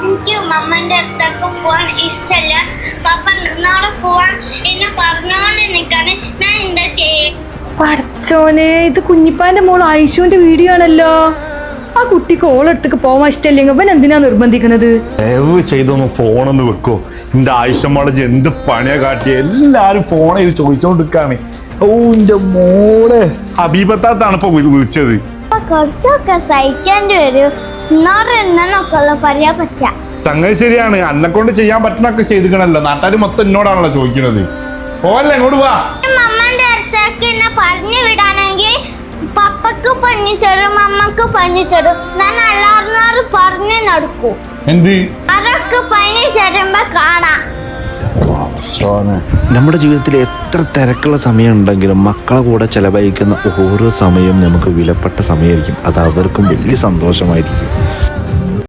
എനിക്ക് മമ്മന്റെ അടുത്തേക്ക് പോവാൻ ഇഷ്ടമല്ല. പപ്പ നിന്നോടെ പോവാൻ എന്നെ പറഞ്ഞോണ്ട് നിക്കാണ്. ഞാൻ എന്താ ചെയ്യേ? പഠിച്ചോനെ, ഇത് കുഞ്ഞിപ്പാന്റെ മോൾ ഐഷുവിന്റെ വീഡിയോ ആണല്ലോ. ആ കുട്ടിക്ക് ഓളെടുത്തേക്ക് പോവാൻ ഇഷ്ടമല്ലെങ്കിൽ അവൻ എന്തിനാ നിർബന്ധിക്കണത്? ദയവ് ചെയ്തൊന്ന് ഫോണൊന്ന് വെക്കോ. എന്റെ ആയിഷമ്മള് എന്ത് പണിയാ കാട്ടിയ, എല്ലാരും ഫോൺ ചെയ്ത് ചോദിച്ചോണ്ടിരിക്കാണ്. ഓ എന്റെ മോളെ ഹബീബത്താത്താണ് ഇപ്പൊ വിളിച്ചത്. കുറച്ചൊക്കെ സഹിക്കേണ്ടി വരും. എന്നൊക്കെ പറയാൻ പറ്റാ. സംഗതി ശരിയാണ്, എന്നെ കൊണ്ട് ചെയ്യാൻ പറ്റുന്നൊക്കെ ചെയ്തിക്കണല്ലോ. നാട്ടുകാർ മൊത്തം എന്നോടാണല്ലോ ചോദിക്കണത്. പോവല്ലേ, ഇങ്ങോട്ട് വാ. മമ്മന്റെ അടുത്തേക്ക് എന്നെ പറഞ്ഞു വിടാണെങ്കിൽ പപ്പക്ക് പഞ്ഞി തരും, മമ്മക്ക് പഞ്ഞി തരും. ഞാൻ എല്ലാവരും പറഞ്ഞു നടക്കൂ. എന്ത് അതൊക്കെ പനി തരുമ്പോ കാണാം. നമ്മുടെ ജീവിതത്തിൽ എത്ര തിരക്കുള്ള സമയം ഉണ്ടെങ്കിലും മക്കളെ കൂടെ ചെലവഴിക്കുന്ന ഓരോ സമയവും നമുക്ക് വിലപ്പെട്ട സമയമായിരിക്കും. അത് അവർക്കും വലിയ സന്തോഷമായിരിക്കും.